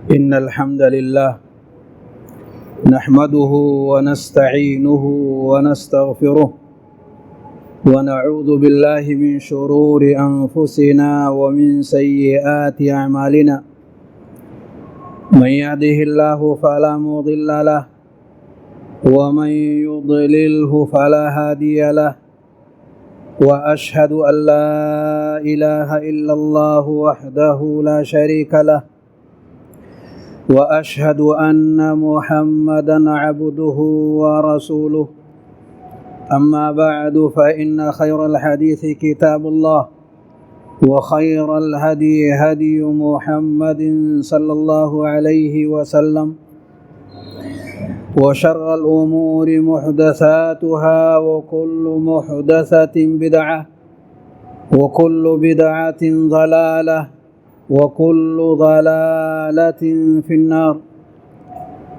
إن الحمد لله نحمده ونستعينه ونستغفره ونعوذ بالله من شرور أنفسنا ومن سيئات أعمالنا من يهده الله فلا مضل له ومن يضلله فلا هادي له وأشهد أن لا إله إلا الله وحده لا شريك له وأشهد أن محمدًا عبده ورسوله أما بعد فإن خير الحديث كتاب الله وخير الهدي هدي محمد صلى الله عليه وسلم وشر الأمور محدثاتها وكل محدثة بدعة وكل بدعة ضلالة وكل ضلالة في النار.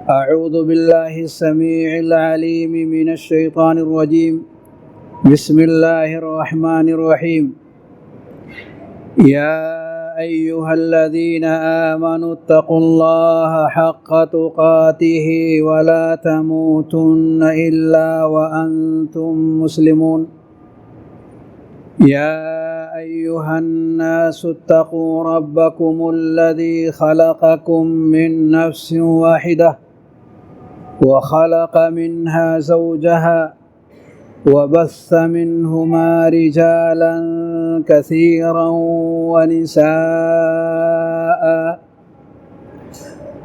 أعوذ بالله السميع العليم من الشيطان الرجيم. بسم الله الرحمن الرحيم. يا أيها الذين آمنوا اتقوا الله حق تقاته ولا تموتن إلا وأنتم مسلمون. يا أيها الناس اتقوا ربكم الذي خلقكم من نفس واحدة وخلق منها زوجها وبث منهما رجالا كثيرا ونساء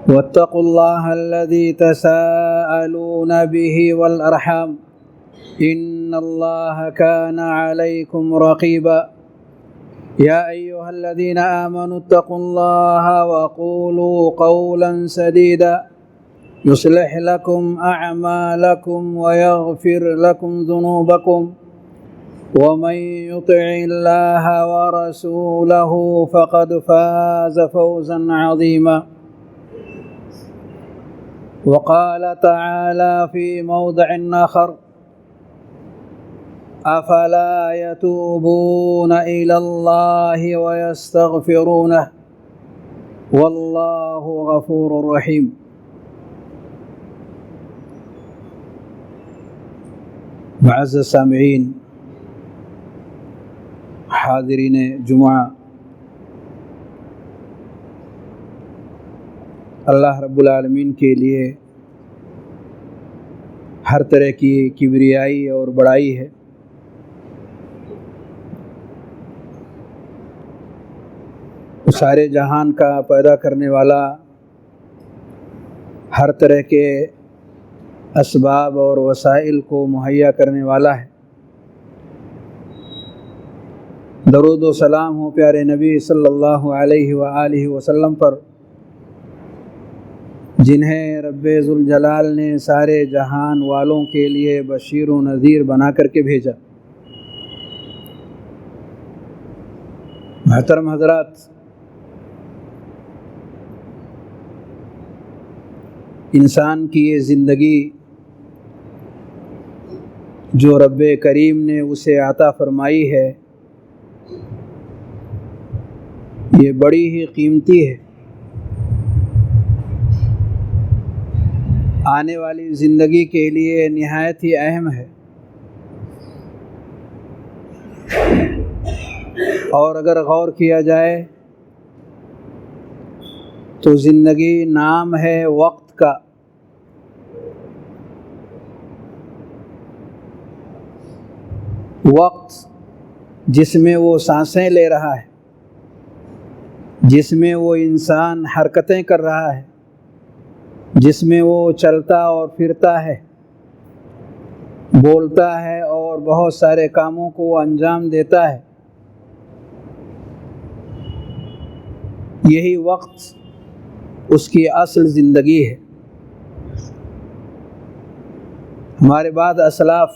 واتقوا الله الذي تساءلون به والأرحام إن الله كان عليكم رقيبا. يا أيها الذين آمنوا اتقوا الله وقولوا قولا سديدا يصلح لكم أعمالكم ويغفر لكم ذنوبكم ومن يطع الله ورسوله فقد فاز فوزا عظيما. وقال تعالى في موضع آخر أفلا يتوبون إلى الله ويستغفرونه والله غفور رحيم. معزز سامعین، حاضرین جمعہ، اللہ رب العالمین کے لیے ہر طرح کی کبریائی اور بڑائی ہے۔ سارے جہان کا پیدا کرنے والا، ہر طرح کے اسباب اور وسائل کو مہیا کرنے والا ہے۔ درود و سلام ہو پیارے نبی صلی اللہ علیہ وآلہ وسلم پر، جنہیں رب ذوالجلال نے سارے جہان والوں کے لیے بشیر و نذیر بنا کر کے بھیجا۔ محترم حضرات، انسان کی یہ زندگی جو رب کریم نے اسے عطا فرمائی ہے، یہ بڑی ہی قیمتی ہے۔ آنے والی زندگی کے لیے نہایت ہی اہم ہے، اور اگر غور کیا جائے تو زندگی نام ہے وقت کا۔ وقت جس میں وہ سانسیں لے رہا ہے، جس میں وہ انسان حرکتیں کر رہا ہے، جس میں وہ چلتا اور پھرتا ہے، بولتا ہے اور بہت سارے کاموں کو انجام دیتا ہے، یہی وقت اس کی اصل زندگی ہے۔ ہمارے بعد اسلاف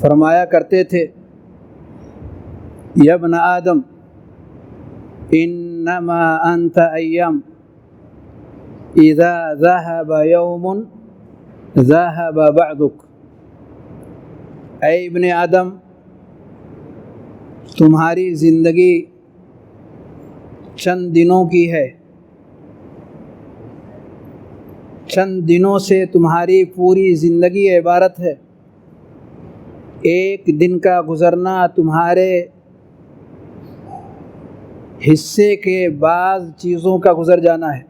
فرمایا کرتے تھے، یا ابن آدم انما انت ایام اذا ذهب یوم ذهب بعدک۔ اے ابن آدم، تمہاری زندگی چند دنوں کی ہے، چند دنوں سے تمہاری پوری زندگی عبارت ہے۔ ایک دن کا گزرنا تمہارے حصے کے بعض چیزوں کا گزر جانا ہے۔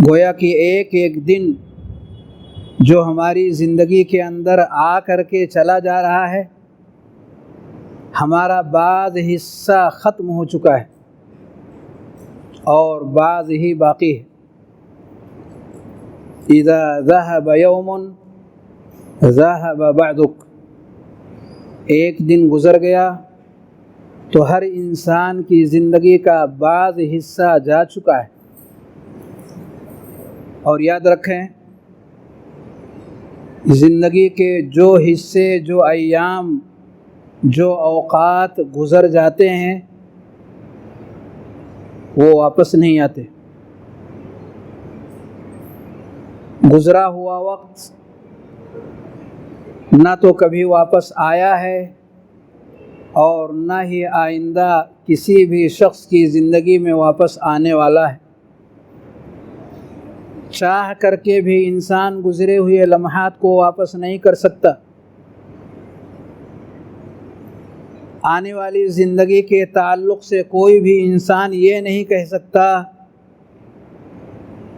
گویا کہ ایک ایک دن جو ہماری زندگی کے اندر آ کر کے چلا جا رہا ہے، ہمارا بعض حصہ ختم ہو چکا ہے اور بعض ہی باقی ہے۔ اذا ذهب يوم ذهب بعدك، ایک دن گزر گیا تو ہر انسان کی زندگی کا بعض حصہ جا چکا ہے۔ اور یاد رکھیں، زندگی کے جو حصے، جو ایام، جو اوقات گزر جاتے ہیں وہ واپس نہیں آتے۔ گزرا ہوا وقت نہ تو کبھی واپس آیا ہے اور نہ ہی آئندہ کسی بھی شخص کی زندگی میں واپس آنے والا ہے۔ چاہ کر کے بھی انسان گزرے ہوئے لمحات کو واپس نہیں کر سکتا۔ آنے والی زندگی کے تعلق سے کوئی بھی انسان یہ نہیں کہہ سکتا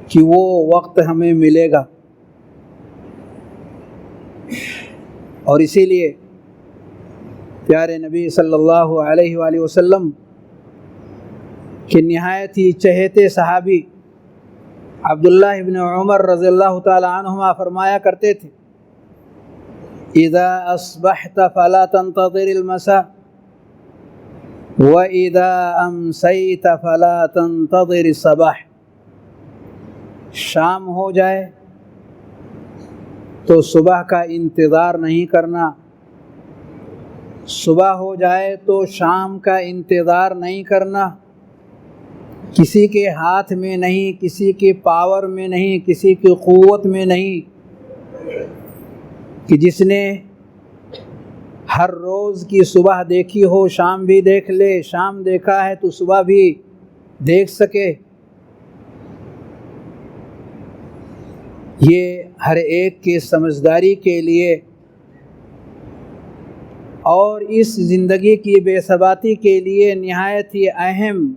کہ وہ وقت ہمیں ملے گا۔ اور اسی لیے پیارے نبی صلی اللہ علیہ وآلہ وسلم کے نہایت ہی چہیتے صحابی عبداللہ ابن عمر رضی اللہ تعالی عنہما فرمایا کرتے تھے، اذا اصبحت فلا تنتظر المساء وَإِذَا أَمْسَيْتَ فَلَا تَنْتَظِرِ الصَّبَاحَ، شام ہو جائے تو صبح کا انتظار نہیں کرنا، صبح ہو جائے تو شام کا انتظار نہیں کرنا۔ کسی کے ہاتھ میں نہیں، کسی کے پاور میں نہیں، کسی کی قوت میں نہیں کہ جس نے ہر روز کی صبح دیکھی ہو شام بھی دیکھ لے، شام دیکھا ہے تو صبح بھی دیکھ سکے۔ یہ ہر ایک کے سمجھداری کے لیے اور اس زندگی کی بے ثباتی کے لیے نہایت ہی اہم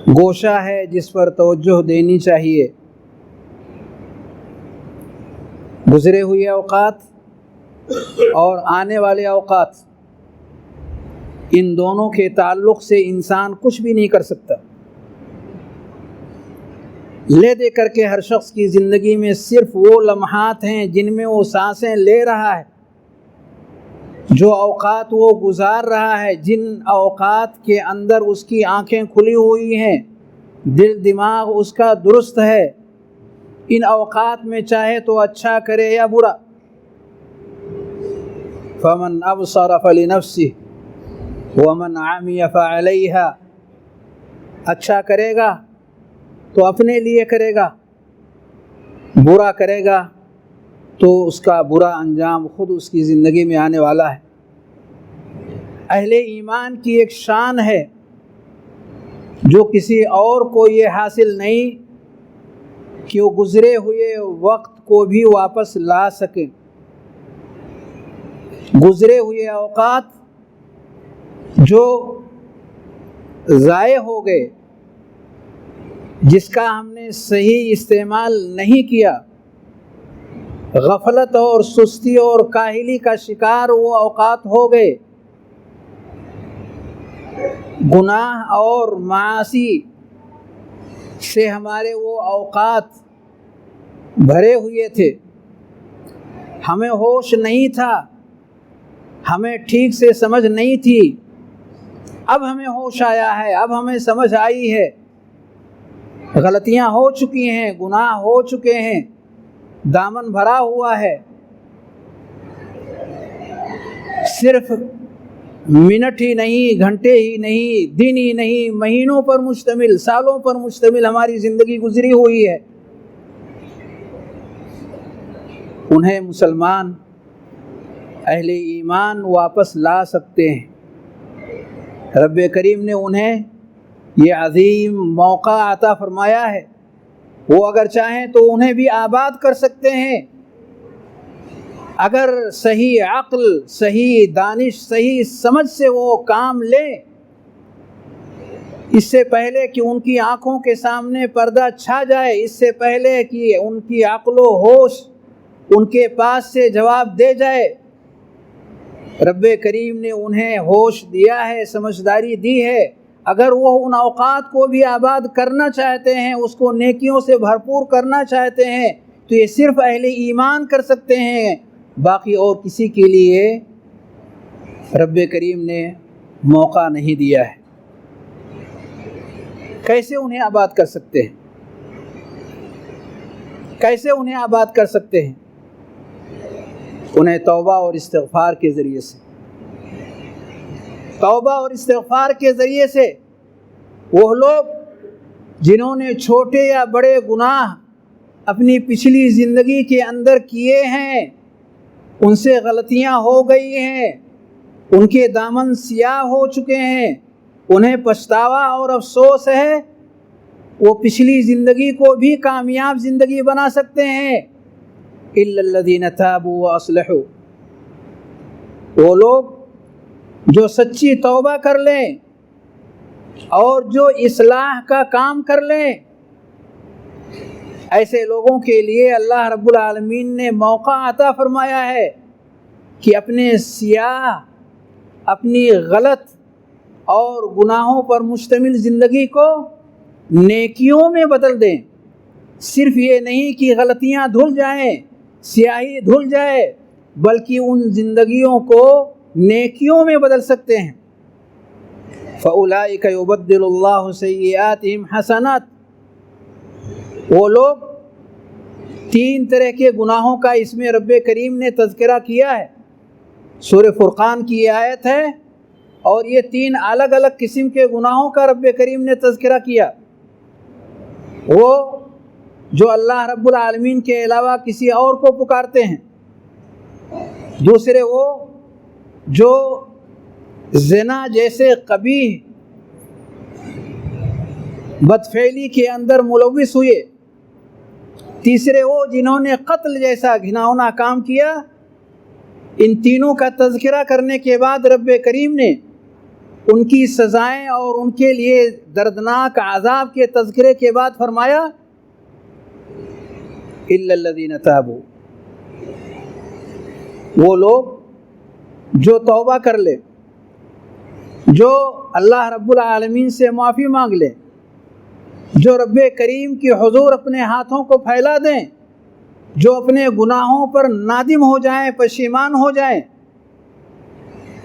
گوشہ ہے جس پر توجہ دینی چاہیے۔ گزرے ہوئے اوقات اور آنے والے اوقات، ان دونوں کے تعلق سے انسان کچھ بھی نہیں کر سکتا۔ لے دے کر کے ہر شخص کی زندگی میں صرف وہ لمحات ہیں جن میں وہ سانسیں لے رہا ہے، جو اوقات وہ گزار رہا ہے، جن اوقات کے اندر اس کی آنکھیں کھلی ہوئی ہیں، دل دماغ اس کا درست ہے، ان اوقات میں چاہے تو اچھا کرے یا برا۔ فمن ابصر فلنفسه ومن عمی فعلیها، اچھا کرے گا تو اپنے لیے کرے گا، برا کرے گا تو اس کا برا انجام خود اس کی زندگی میں آنے والا ہے۔ اہل ایمان کی ایک شان ہے جو کسی اور کو یہ حاصل نہیں کہ وہ گزرے ہوئے وقت کو بھی واپس لا سکے۔ گزرے ہوئے اوقات جو ضائع ہو گئے، جس کا ہم نے صحیح استعمال نہیں کیا، غفلت اور سستی اور کاہلی کا شکار وہ اوقات ہو گئے، گناہ اور معاصی سے ہمارے وہ اوقات بھرے ہوئے تھے، ہمیں ہوش نہیں تھا، ہمیں ٹھیک سے سمجھ نہیں تھی، اب ہمیں ہوش آیا ہے، اب ہمیں سمجھ آئی ہے، غلطیاں ہو چکی ہیں، گناہ ہو چکے ہیں، دامن بھرا ہوا ہے۔ صرف منٹ ہی نہیں، گھنٹے ہی نہیں، دن ہی نہیں، مہینوں پر مشتمل، سالوں پر مشتمل ہماری زندگی گزری ہوئی ہے۔ انہیں مسلمان اہل ایمان واپس لا سکتے ہیں۔ رب کریم نے انہیں یہ عظیم موقع عطا فرمایا ہے، وہ اگر چاہیں تو انہیں بھی آباد کر سکتے ہیں، اگر صحیح عقل، صحیح دانش، صحیح سمجھ سے وہ کام لیں، اس سے پہلے کہ ان کی آنکھوں کے سامنے پردہ چھا جائے، اس سے پہلے کہ ان کی عقل و ہوش ان کے پاس سے جواب دے جائے، رب کریم نے انہیں ہوش دیا ہے، سمجھداری دی ہے۔ اگر وہ ان اوقات کو بھی آباد کرنا چاہتے ہیں، اس کو نیکیوں سے بھرپور کرنا چاہتے ہیں، تو یہ صرف اہل ایمان کر سکتے ہیں، باقی اور کسی کے لیے رب کریم نے موقع نہیں دیا ہے۔ کیسے انہیں آباد کر سکتے ہیں؟ کیسے انہیں آباد کر سکتے ہیں؟ انہیں توبہ اور استغفار کے ذریعے سے، توبہ اور استغفار کے ذریعے سے۔ وہ لوگ جنہوں نے چھوٹے یا بڑے گناہ اپنی پچھلی زندگی کے اندر کیے ہیں، ان سے غلطیاں ہو گئی ہیں، ان کے دامن سیاہ ہو چکے ہیں، انہیں پچھتاوا اور افسوس ہے، وہ پچھلی زندگی کو بھی کامیاب زندگی بنا سکتے ہیں۔ الا الذین تابوا واصلحوا، وہ لوگ جو سچی توبہ کر لیں اور جو اصلاح کا کام کر لیں، ایسے لوگوں کے لیے اللہ رب العالمین نے موقع عطا فرمایا ہے کہ اپنے سیاہ، اپنی غلط اور گناہوں پر مشتمل زندگی کو نیکیوں میں بدل دیں۔ صرف یہ نہیں کہ غلطیاں دھل جائیں، سیاہی دھل جائے، بلکہ ان زندگیوں کو نیکیوں میں بدل سکتے ہیں۔ فَأُولَٰئِكَ يُبَدِّلُ اللَّهُ سَيِّئَاتِهِمْ حَسَنَاتٍ، وہ لوگ تین طرح کے گناہوں کا اس میں رب کریم نے تذکرہ کیا ہے، سورہ فرقان کی یہ آیت ہے، اور یہ تین الگ الگ قسم کے گناہوں کا رب کریم نے تذکرہ کیا۔ وہ جو اللہ رب العالمین کے علاوہ کسی اور کو پکارتے ہیں، دوسرے وہ جو زنا جیسے قبیح بدفعلی کے اندر ملوث ہوئے، تیسرے وہ جنہوں نے قتل جیسا گھناؤنا کام کیا۔ ان تینوں کا تذکرہ کرنے کے بعد رب کریم نے ان کی سزائیں اور ان کے لیے دردناک عذاب کے تذکرے کے بعد فرمایا الا الذین تابوا، وہ لوگ جو توبہ کر لے، جو اللہ رب العالمین سے معافی مانگ لے، جو رب کریم کی حضور اپنے ہاتھوں کو پھیلا دیں، جو اپنے گناہوں پر نادم ہو جائیں، پشیمان ہو جائیں،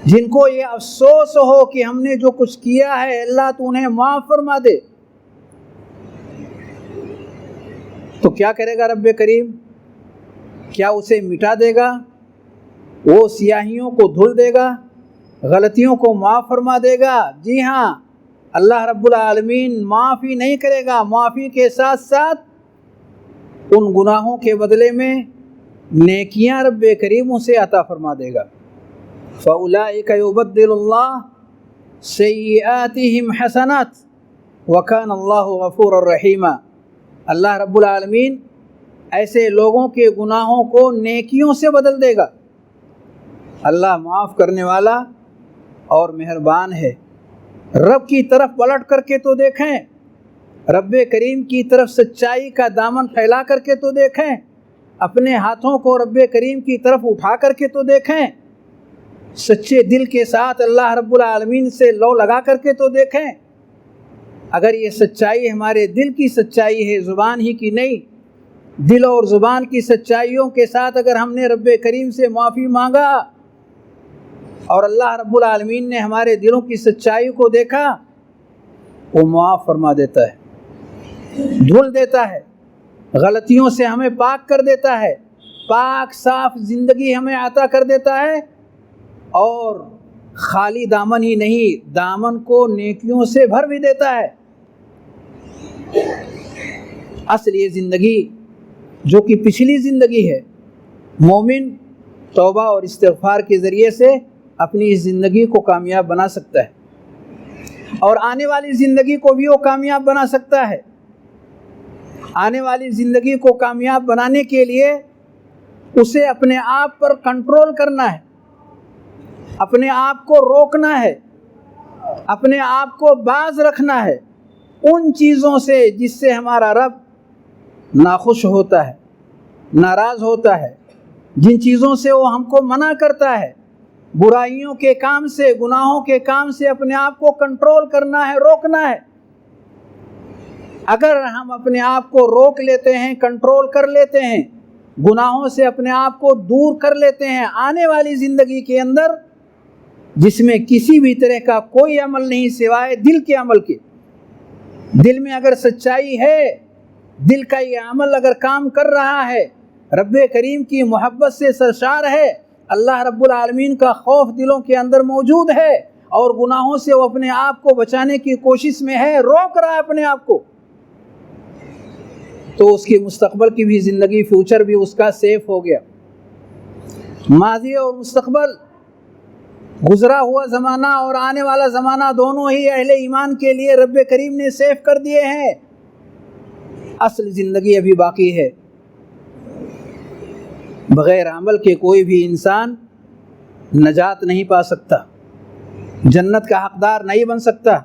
جن کو یہ افسوس ہو کہ ہم نے جو کچھ کیا ہے اللہ تو انہیں معاف فرما دے، تو کیا کرے گا رب کریم؟ کیا اسے مٹا دے گا؟ وہ سیاہیوں کو دھل دے گا، غلطیوں کو معاف فرما دے گا؟ جی ہاں، اللہ رب العالمین معاف ہی نہیں کرے گا، معافی کے ساتھ ساتھ ان گناہوں کے بدلے میں نیکیاں رب کریم اسے عطا فرما دے گا۔ فَأُولَٰئِكَ يُبَدِّلُ اللَّهُ سَيِّئَاتِهِمْ حَسَنَاتٍ وَكَانَ اللَّهُ غَفُورًا رَحِيمًا، اللہ رب العالمین ایسے لوگوں کے گناہوں کو نیکیوں سے بدل دے گا۔ اللہ معاف کرنے والا اور مہربان ہے۔ رب کی طرف پلٹ کر کے تو دیکھیں، رب کریم کی طرف سچائی کا دامن پھیلا کر کے تو دیکھیں، اپنے ہاتھوں کو رب کریم کی طرف اٹھا کر کے تو دیکھیں، سچے دل کے ساتھ اللہ رب العالمین سے لو لگا کر کے تو دیکھیں۔ اگر یہ سچائی ہمارے دل کی سچائی ہے، زبان ہی کی نہیں، دل اور زبان کی سچائیوں کے ساتھ اگر ہم نے رب کریم سے معافی مانگا اور اللہ رب العالمین نے ہمارے دلوں کی سچائی کو دیکھا، وہ معاف فرما دیتا ہے، دھل دیتا ہے، غلطیوں سے ہمیں پاک کر دیتا ہے، پاک صاف زندگی ہمیں عطا کر دیتا ہے، اور خالی دامن ہی نہیں، دامن کو نیکیوں سے بھر بھی دیتا ہے۔ اصل یہ زندگی جو کہ پچھلی زندگی ہے، مومن توبہ اور استغفار کے ذریعے سے اپنی اس زندگی کو کامیاب بنا سکتا ہے۔ اور آنے والی زندگی کو بھی وہ کامیاب بنا سکتا ہے۔ آنے والی زندگی کو کامیاب بنانے کے لیے اسے اپنے آپ پر کنٹرول کرنا ہے، اپنے آپ کو روکنا ہے، اپنے آپ کو باز رکھنا ہے ان چیزوں سے جس سے ہمارا رب ناخوش ہوتا ہے، ناراض ہوتا ہے، جن چیزوں سے وہ ہم کو منع کرتا ہے، برائیوں کے کام سے، گناہوں کے کام سے اپنے آپ کو کنٹرول کرنا ہے، روکنا ہے۔ اگر ہم اپنے آپ کو روک لیتے ہیں، کنٹرول کر لیتے ہیں، گناہوں سے اپنے آپ کو دور کر لیتے ہیں، آنے والی زندگی کے اندر جس میں کسی بھی طرح کا کوئی عمل نہیں سوائے دل کے عمل کے، دل میں اگر سچائی ہے، دل کا یہ عمل اگر کام کر رہا ہے، رب کریم کی محبت سے سرشار ہے، اللہ رب العالمین کا خوف دلوں کے اندر موجود ہے، اور گناہوں سے وہ اپنے آپ کو بچانے کی کوشش میں ہے، روک رہا ہے اپنے آپ کو، تو اس کی مستقبل کی بھی زندگی، فیوچر بھی اس کا سیف ہو گیا۔ ماضی اور مستقبل، گزرا ہوا زمانہ اور آنے والا زمانہ دونوں ہی اہل ایمان کے لیے رب کریم نے سیف کر دیے ہیں۔ اصل زندگی ابھی باقی ہے۔ بغیر عمل کے کوئی بھی انسان نجات نہیں پا سکتا، جنت کا حقدار نہیں بن سکتا،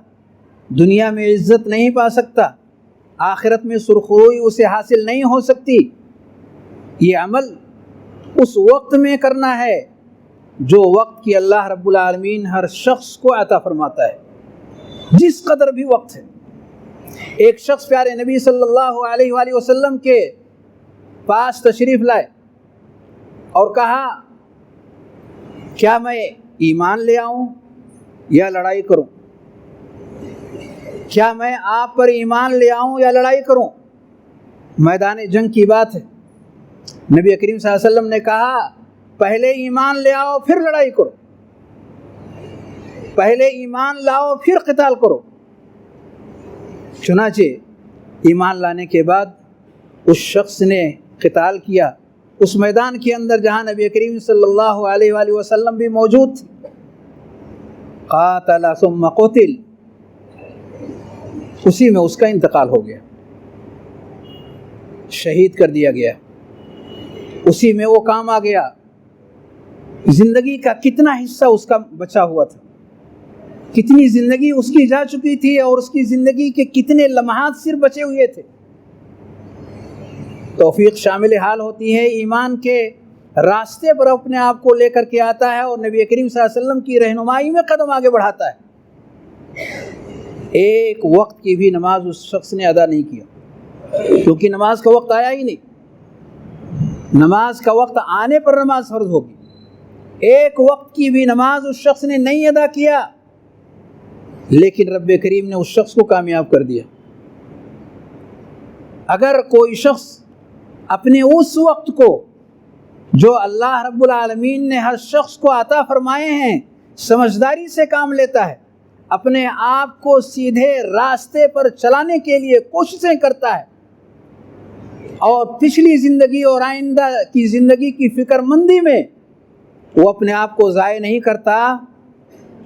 دنیا میں عزت نہیں پا سکتا، آخرت میں سرخروئی اسے حاصل نہیں ہو سکتی۔ یہ عمل اس وقت میں کرنا ہے جو وقت کی اللہ رب العالمین ہر شخص کو عطا فرماتا ہے، جس قدر بھی وقت ہے۔ ایک شخص پیارے نبی صلی اللہ علیہ وآلہ وسلم کے پاس تشریف لائے اور کہا، کیا میں ایمان لے آؤں یا لڑائی کروں؟ کیا میں آپ پر ایمان لے آؤں یا لڑائی کروں؟ میدان جنگ کی بات ہے۔ نبی کریم صلی اللہ علیہ وسلم نے کہا، پہلے ایمان لے آؤ پھر لڑائی کرو، پہلے ایمان لاؤ پھر قتال کرو۔ چنانچہ ایمان لانے کے بعد اس شخص نے قتال کیا اس میدان کے اندر جہاں نبی کریم صلی اللہ علیہ وآلہ وسلم بھی موجود تھے۔ قاتل ثم قتل، اسی میں اس کا انتقال ہو گیا، شہید کر دیا گیا، اسی میں وہ کام آ گیا۔ زندگی کا کتنا حصہ اس کا بچا ہوا تھا، کتنی زندگی اس کی جا چکی تھی، اور اس کی زندگی کے کتنے لمحات صرف بچے ہوئے تھے۔ توفیق شامل حال ہوتی ہے، ایمان کے راستے پر اپنے آپ کو لے کر کے آتا ہے اور نبی کریم صلی اللہ علیہ وسلم کی رہنمائی میں قدم آگے بڑھاتا ہے۔ ایک وقت کی بھی نماز اس شخص نے ادا نہیں کیا، کیونکہ نماز کا وقت آیا ہی نہیں۔ نماز کا وقت آنے پر نماز فرض ہوگی، ایک وقت کی بھی نماز اس شخص نے نہیں ادا کیا، لیکن رب کریم نے اس شخص کو کامیاب کر دیا۔ اگر کوئی شخص اپنے اس وقت کو جو اللہ رب العالمین نے ہر شخص کو عطا فرمائے ہیں سمجھداری سے کام لیتا ہے، اپنے آپ کو سیدھے راستے پر چلانے کے لیے کوششیں کرتا ہے، اور پچھلی زندگی اور آئندہ کی زندگی کی فکر مندی میں وہ اپنے آپ کو ضائع نہیں کرتا،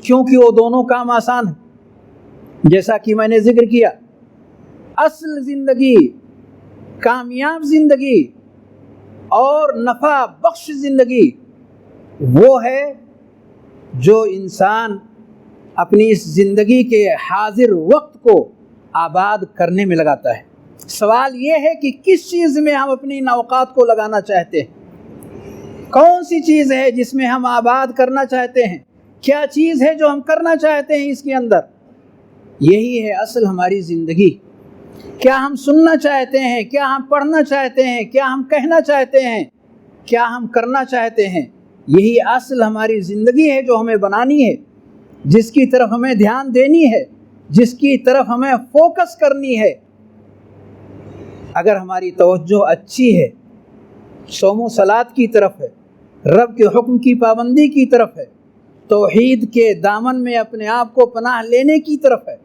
کیونکہ وہ دونوں کام آسان ہیں۔ جیسا کہ میں نے ذکر کیا، اصل زندگی، کامیاب زندگی اور نفع بخش زندگی وہ ہے جو انسان اپنی اس زندگی کے حاضر وقت کو آباد کرنے میں لگاتا ہے۔ سوال یہ ہے کہ کس چیز میں ہم اپنی ان اوقات کو لگانا چاہتے ہیں، کون سی چیز ہے جس میں ہم آباد کرنا چاہتے ہیں، کیا چیز ہے جو ہم کرنا چاہتے ہیں اس کے اندر؟ یہی ہے اصل ہماری زندگی۔ کیا ہم سننا چاہتے ہیں، کیا ہم پڑھنا چاہتے ہیں، کیا ہم کہنا چاہتے ہیں، کیا ہم کرنا چاہتے ہیں؟ یہی اصل ہماری زندگی ہے جو ہمیں بنانی ہے، جس کی طرف ہمیں دھیان دینی ہے، جس کی طرف ہمیں فوکس کرنی ہے۔ اگر ہماری توجہ اچھی ہے، صوم و صلات کی طرف ہے، رب کے حکم کی پابندی کی طرف ہے، توحید کے دامن میں اپنے آپ کو پناہ لینے کی طرف ہے،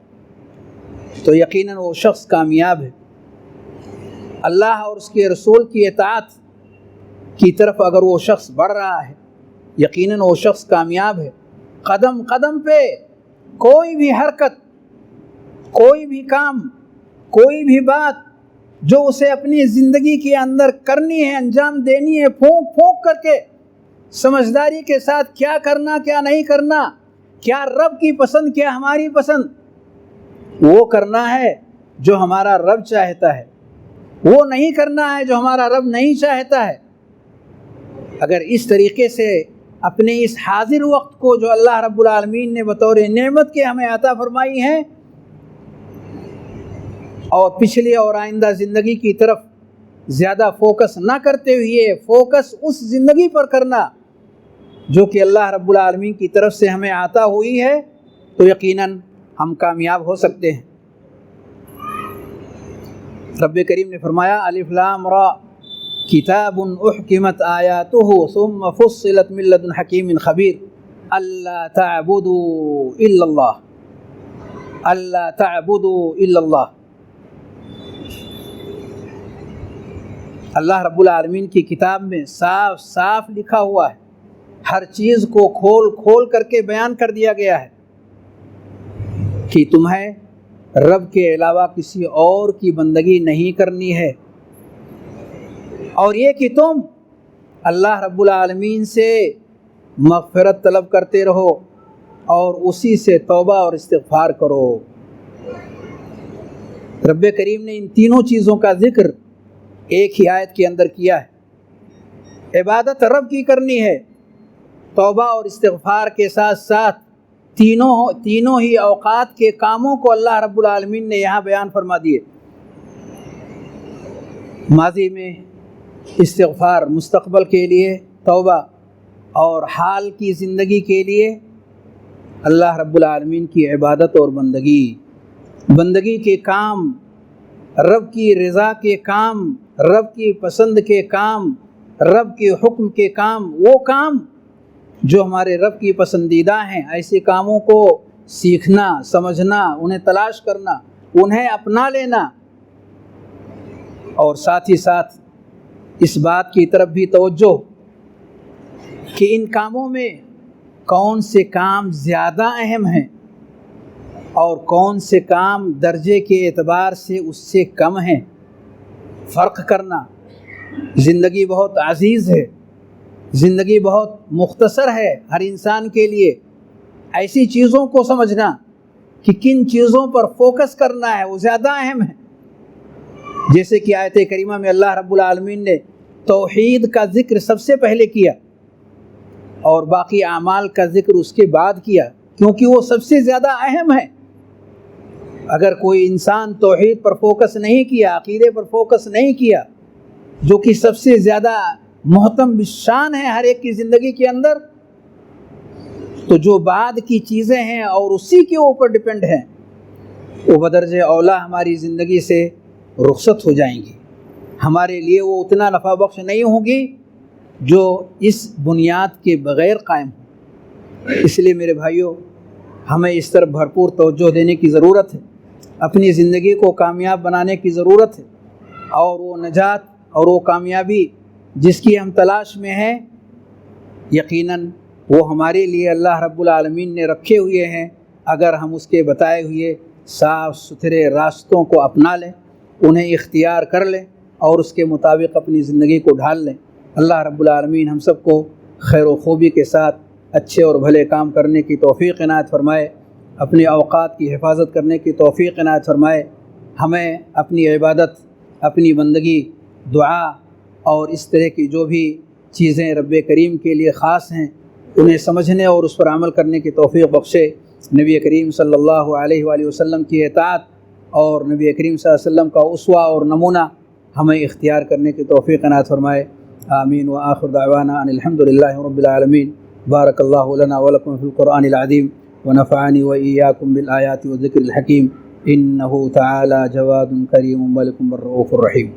تو یقیناً وہ شخص کامیاب ہے۔ اللہ اور اس کے رسول کی اطاعت کی طرف اگر وہ شخص بڑھ رہا ہے، یقیناً وہ شخص کامیاب ہے۔ قدم قدم پہ کوئی بھی حرکت کوئی بھی کام، کوئی بھی بات جو اسے اپنی زندگی کے اندر کرنی ہے، انجام دینی ہے، پھونک پھونک کر کے سمجھداری کے ساتھ کیا کرنا کیا نہیں کرنا، کیا رب کی پسند کیا ہماری پسند، وہ کرنا ہے جو ہمارا رب چاہتا ہے، وہ نہیں کرنا ہے جو ہمارا رب نہیں چاہتا ہے۔ اگر اس طریقے سے اپنے اس حاضر وقت کو جو اللہ رب العالمین نے بطور نعمت کے ہمیں عطا فرمائی ہے، اور پچھلی اور آئندہ زندگی کی طرف زیادہ فوکس نہ کرتے ہوئے فوکس اس زندگی پر کرنا جو کہ اللہ رب العالمین کی طرف سے ہمیں عطا ہوئی ہے، تو یقیناً ہم کامیاب ہو سکتے ہیں۔ رب کریم نے فرمایا الف لام را کتاب احکمت آیاتہ ثم فصلت من لدن حکیم خبیر اللہ تعبدوا الا اللہ، اللہ تعبدوا الا اللہ۔ اللہ رب العالمین کی کتاب میں صاف صاف لکھا ہوا ہے، ہر چیز کو کھول کھول کر کے بیان کر دیا گیا ہے کہ تمہیں رب کے علاوہ کسی اور کی بندگی نہیں کرنی ہے، اور یہ کہ تم اللہ رب العالمین سے مغفرت طلب کرتے رہو اور اسی سے توبہ اور استغفار کرو۔ رب کریم نے ان تینوں چیزوں کا ذکر ایک ہی آیت کے اندر کیا ہے۔ عبادت رب کی کرنی ہے، توبہ اور استغفار کے ساتھ ساتھ تینوں ہی اوقات کے کاموں کو اللہ رب العالمین نے یہاں بیان فرما دیے۔ ماضی میں استغفار، مستقبل کے لیے توبہ، اور حال کی زندگی کے لیے اللہ رب العالمین کی عبادت اور بندگی کے کام، رب کی رضا کے کام، رب کی پسند کے کام، رب کے حکم کے کام، وہ کام جو ہمارے رب کی پسندیدہ ہیں، ایسے کاموں کو سیکھنا، سمجھنا، انہیں تلاش کرنا، انہیں اپنا لینا، اور ساتھ ہی ساتھ اس بات کی طرف بھی توجہ کہ ان کاموں میں کون سے کام زیادہ اہم ہیں اور کون سے کام درجے کے اعتبار سے اس سے کم ہیں، فرق کرنا۔ زندگی بہت عزیز ہے، زندگی بہت مختصر ہے ہر انسان کے لیے، ایسی چیزوں کو سمجھنا کہ کن چیزوں پر فوکس کرنا ہے وہ زیادہ اہم ہے۔ جیسے کہ آیت کریمہ میں اللہ رب العالمین نے توحید کا ذکر سب سے پہلے کیا اور باقی اعمال کا ذکر اس کے بعد کیا، کیونکہ وہ سب سے زیادہ اہم ہے۔ اگر کوئی انسان توحید پر فوکس نہیں کیا، عقیدے پر فوکس نہیں کیا، جو کہ سب سے زیادہ محتم شان ہے ہر ایک کی زندگی کے اندر، تو جو بعد کی چیزیں ہیں اور اسی کے اوپر ڈیپینڈ ہیں، وہ بدرجہ اولا ہماری زندگی سے رخصت ہو جائیں گی، ہمارے لیے وہ اتنا نفع بخش نہیں ہوں گی جو اس بنیاد کے بغیر قائم ہو۔ اس لیے میرے بھائیوں، ہمیں اس طرف بھرپور توجہ دینے کی ضرورت ہے، اپنی زندگی کو کامیاب بنانے کی ضرورت ہے، اور وہ نجات اور وہ کامیابی جس کی ہم تلاش میں ہیں، یقیناً وہ ہمارے لیے اللہ رب العالمین نے رکھے ہوئے ہیں، اگر ہم اس کے بتائے ہوئے صاف ستھرے راستوں کو اپنا لیں، انہیں اختیار کر لیں اور اس کے مطابق اپنی زندگی کو ڈھال لیں۔ اللہ رب العالمین ہم سب کو خیر و خوبی کے ساتھ اچھے اور بھلے کام کرنے کی توفیق عنایت فرمائے، اپنے اوقات کی حفاظت کرنے کی توفیق عنایت فرمائے، ہمیں اپنی عبادت، اپنی بندگی، دعا اور اس طرح کی جو بھی چیزیں رب کریم کے لیے خاص ہیں انہیں سمجھنے اور اس پر عمل کرنے کی توفیق بخشے۔ نبی کریم صلی اللہ علیہ وآلہ وسلم کی اطاعت اور نبی کریم صلی اللہ علیہ وسلم کا اسوہ اور نمونہ ہمیں اختیار کرنے کی توفیق عنایت فرمائے۔ آمین وآخر دعوانا ان الحمد للہ رب العالمین۔ بارک اللہ لنا ولکم فی القرآن العظیم ونفعنی وإیاکم بالآیات والذکر الحکیم، انہ تعالی جواد کریم ملک الرؤوف الرحیم۔